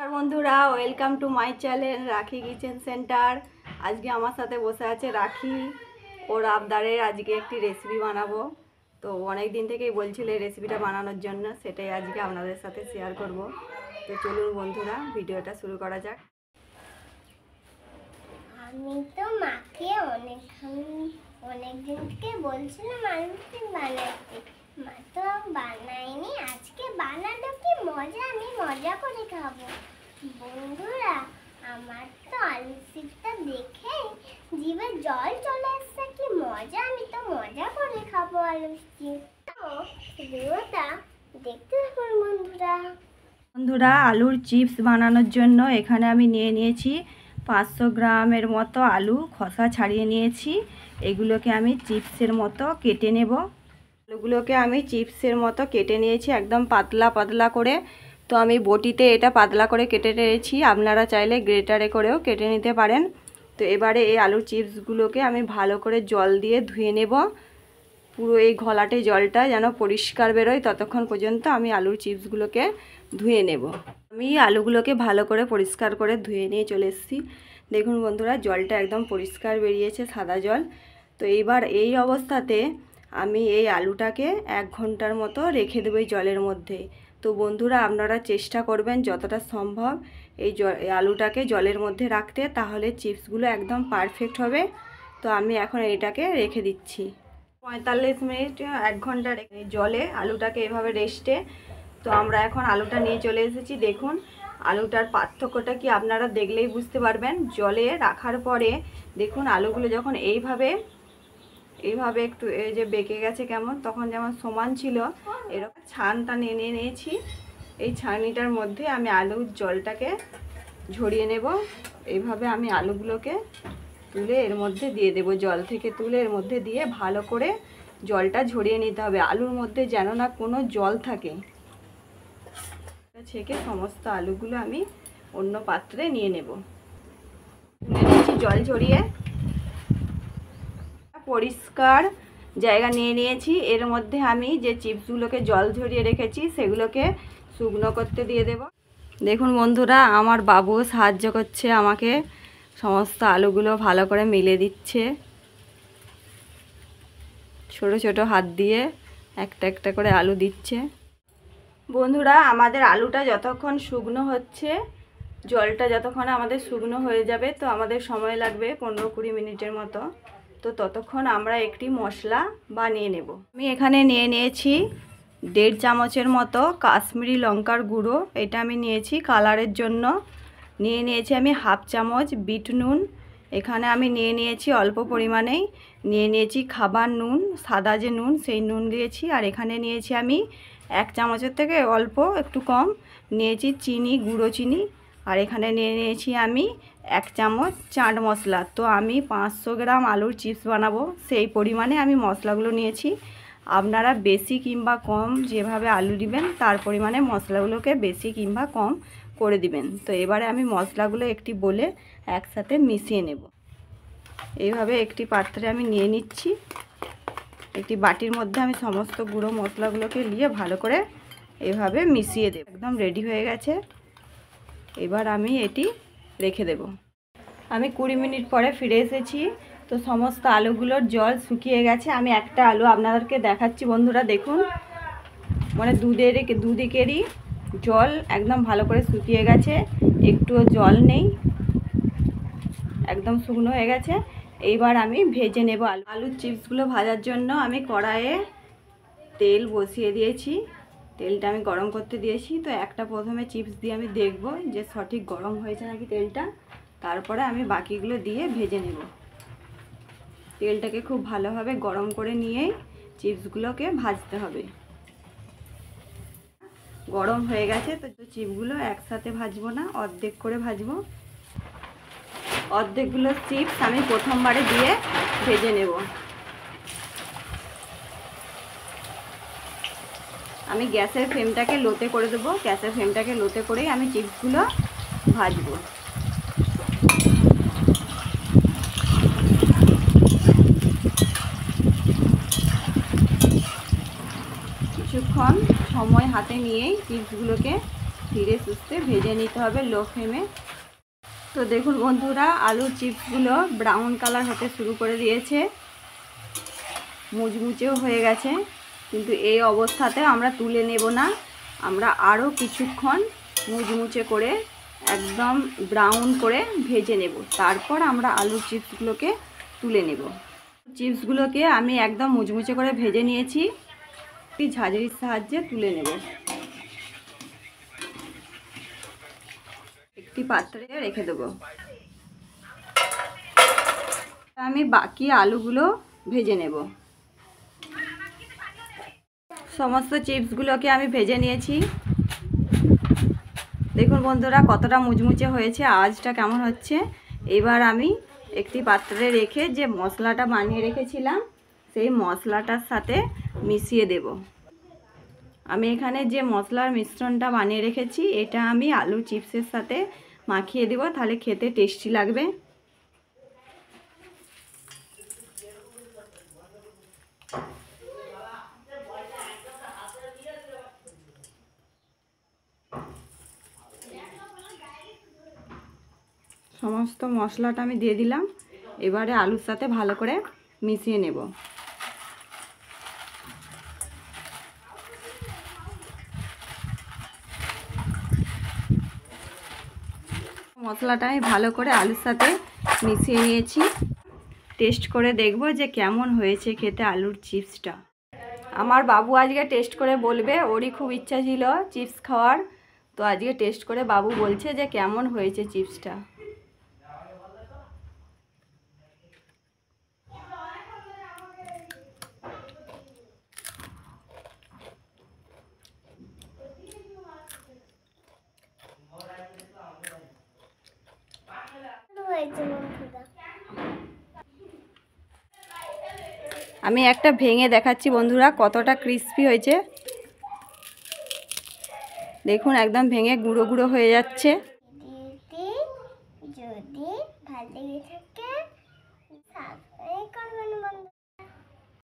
নমস্কার বন্ধুরা, welcome to my channel রাখি কিচেন সেন্টার। আজকে আমার সাথে বসে আছে রাখি। ওর আবদারের আজকে একটি রেসিপি বানাবো। তো অনেক দিন থেকেই বলছিল এই রেসিপিটা বানানোর জন্য, সেটাই আজকে আপনাদের সাথে শেয়ার করব। তো চলুন বন্ধুরা, ভিডিওটা শুরু করা যাক। আমি তো মাকে অনেক দিন থেকে বলছিলাম আলুটি বানাতে, মা তো বানায়নি। আজকে বানালো কি মজা, আমি মজা করে খাবো। বন্ধুরা, আমার তো আলু চিপসটা দেখে জিভে জল চলে আসছে, কি মজা! আমি তো মজা করে খাবো আলু চিপস। তো ভিডিওটা দেখতে থাকুন বন্ধুরা, আলুর চিপস বানানোর জন্য এখানে আমি নিয়েছি 500 গ্রামের মতো আলু, খোসা ছাড়িয়ে নিয়েছি। এগুলোকে আমি চিপসের মতো কেটে নেব। আলুগুলোকে আমি চিপসের মতো কেটে নিয়েছি, একদম পাতলা পাতলা করে। তো আমি বটিতে এটা পাতলা করে কেটে নিয়েছি, আপনারা চাইলে গ্রেটারে করেও কেটে নিতে পারেন। তো এবারে এই আলুর চিপসগুলোকে আমি ভালো করে জল দিয়ে ধুয়ে নেব। পুরো এই ঘোলাটে জলটা যেন পরিষ্কার বেরোয়, ততক্ষণ পর্যন্ত আমি আলুর চিপসগুলোকে ধুয়ে নেব। আমি আলুগুলোকে ভালো করে পরিষ্কার করে ধুয়ে নিয়ে চলে এসেছি। দেখুন বন্ধুরা, জলটা একদম পরিষ্কার বেরিয়েছে, সাদা জল। তো এইবার এই অবস্থাতে আমি এই আলুটাকে 1 ঘন্টার মতো রেখে দেবো এই জলের মধ্যে। তো বন্ধুরা, আপনারা চেষ্টা করবেন যতটা সম্ভব এই আলুটাকে জলের মধ্যে রাখতে, তাহলে চিপসগুলো একদম পারফেক্ট হবে। তো আমি এখন এটাকে রেখে দিচ্ছি 45 মিনিট 1 ঘন্টা জলে আলুটাকে এভাবে রেস্টে। তো আমরা এখন আলুটা নিয়ে চলে এসেছি। দেখুন আলুটার পার্থক্যটা কি আপনারা দেখলেই বুঝতে পারবেন। জলে রাখার পরে দেখুন আলুগুলো যখন এইভাবে একটু এই যে বেঁকে গেছে কেমন, তখন যেমন সমান ছিল, এরকম ছানটা নিয়ে নিয়েছি। এই ছানিটার মধ্যে আমি আলুর জলটাকে ঝরিয়ে নেব। এইভাবে আমি আলুগুলোকে তুলে এর মধ্যে দিয়ে দেব। জল থেকে তুলে এর মধ্যে দিয়ে ভালো করে জলটা ঝরিয়ে নিতে হবে। আলুর মধ্যে যেন না কোনো জল থাকে। ছেঁকে সমস্ত আলুগুলো আমি অন্য পাত্রে নিয়ে নেব। তুলে নিয়েছি জল ঝরিয়ে, পরিষ্কার জায়গা নিয়ে নিয়েছি। এর মধ্যে আমি যে চিপসগুলোকে জল ঝরিয়ে রেখেছি সেগুলোকে শুকনো করতে দিয়ে দেব। দেখুন বন্ধুরা, আমার বাবু সাহায্য করছে আমাকে, সমস্ত আলুগুলো ভালো করে মিলে দিচ্ছে ছোট ছোট হাত দিয়ে, একটা একটা করে আলু দিচ্ছে। বন্ধুরা, আমাদের আলুটা যতক্ষণ শুকনো হচ্ছে, জলটা যতক্ষণ আমাদের শুকনো হয়ে যাবে, তো আমাদের সময় লাগবে 15-20 মিনিটের মতো। তো ততক্ষণ আমরা একটি মশলা বানিয়ে নেব। আমি এখানে নিয়ে নিয়েছি 1.5 চামচের মতো কাশ্মীরি লঙ্কার গুঁড়ো। এটা আমি নিয়েছি কালারের জন্য। নিয়েছি আমি 1/2 চামচ বিট নুন। এখানে আমি নিয়েছি অল্প পরিমাণেই নিয়েছি খাবার নুন, সাদা যে নুন সেই নুন দিয়েছি। আর এখানে নিয়েছি আমি 1 চামচের থেকে অল্প একটু কম নিয়েছি চিনি, গুঁড়ো চিনি। আর এখানে নিয়েছি আমি 1 চামচ চাট মশলা। তো আমি 500 গ্রাম আলুর চিপস বানাবো, সেই পরিমাণে আমি মশলাগুলো নিয়েছি। আপনারা বেশি কিংবা কম যেভাবে আলু দিবেন তার পরিমাণে মশলাগুলোকে বেশি কিংবা কম করে দিবেন। তো এবারে আমি মশলাগুলো একটি বলে একসাথে মিশিয়ে নেব। এইভাবে একটি পাত্রে আমি নিয়ে নিচ্ছি। একটি বাটির মধ্যে আমি সমস্ত গুঁড়ো মশলাগুলোকে নিয়ে ভালো করে এভাবে মিশিয়ে দেব। একদম রেডি হয়ে গেছে। এবার আমি এটি রেখে দেব। আমি 20 মিনিট পরে ফিরে এসেছি। তো সমস্ত আলুগুলোর জল শুকিয়ে গেছে। আমি একটা আলু আপনাদেরকে দেখাচ্ছি বন্ধুরা, দেখুন মানে দুদিকেরই জল একদম ভালো করে শুকিয়ে গেছে, একটুও জল নেই, একদম শুকনো হয়ে গেছে। এইবার আমি ভেজে নেব আলুর চিপসগুলো। ভাজার জন্য আমি কড়াইয়ে তেল বসিয়ে দিয়েছি। তেলটা আমি গরম করতে দিয়েছি। তো একটা প্রথমে চিপস দিয়ে আমি দেখব যে সঠিক গরম হয়েছে নাকি তেলটা, তারপরে আমি বাকিগুলো দিয়ে ভেজে নেব। তেলটাকে খুব ভালোভাবে গরম করে নিয়েই চিপসগুলোকে ভাজতে হবে। গরম হয়ে গেছে। তো চিপসগুলো একসাথে ভাজবো না, অর্ধেক করে ভাজবো। অর্ধেকগুলো চিপস আমি প্রথমবারে দিয়ে ভেজে নেব। আমি গ্যাসের ফ্লেমটাকে লোতে করে দেবো। গ্যাসের ফ্লেমটাকে লোতে করেই আমি চিপসগুলো ভাজবো। কিছুক্ষণ সময় হাতে নিয়েই চিপসগুলোকে ধীরে সুস্থে ভেজে নিতে হবে লো ফ্লেমে। তো দেখুন বন্ধুরা, আলুর চিপসগুলো ব্রাউন কালার হতে শুরু করে দিয়েছে, মুচমুচেও হয়ে গেছে। কিন্তু এই অবস্থাতে আমরা তুলে নেব না, আমরা আরও কিছুক্ষণ মুচমুচে করে একদম ব্রাউন করে ভেজে নেব, তারপর আমরা আলুর চিপসগুলোকে তুলে নেব। চিপসগুলোকে আমি একদম মুচমুচে করে ভেজে নিয়েছি, একটি ঝাঁঝরির সাহায্যে তুলে নেব। একটি পাত্রে রেখে দেব। আমি বাকি আলুগুলো ভেজে নেব। সমস্ত চিপসগুলোকে আমি ভেজে নিয়েছি। দেখুন বন্ধুরা কতটা মুচমুচে হয়েছে, আওয়াজটা কেমন হচ্ছে। এবার আমি একটি পাত্রে রেখে যে মশলাটা বানিয়ে রেখেছিলাম সেই মশলাটার সাথে মিশিয়ে দেব। আমি এখানে যে মশলার মিশ্রণটা বানিয়ে রেখেছি এটা আমি আলু চিপসের সাথে মাখিয়ে দেব, তাহলে খেতে টেস্টি লাগবে। সমস্ত মশলাটা আমি দিয়ে দিলাম, এবারে আলুর সাথে ভালো করে মিশিয়ে নেব। মশলাটা আমি ভালো করে আলুর সাথে মিশিয়ে নিয়েছি। টেস্ট করে দেখব যে কেমন হয়েছে খেতে আলুর চিপসটা। আমার বাবু আজকে টেস্ট করে বলবে, ওরই খুব ইচ্ছা ছিল চিপস খাওয়ার, তো আজকে টেস্ট করে বাবু বলছে যে কেমন হয়েছে চিপসটা। হয়েছে বন্ধুরা। আমি একটা ভেঙে দেখাচ্ছি বন্ধুরা কতটা ক্রিস্পি হয়েছে। দেখুন একদম ভেঙে গুঁড়ো গুঁড়ো হয়ে যাচ্ছে। যদি ভালো লেগে থাকে সাবস্ক্রাইব করবেন বন্ধু।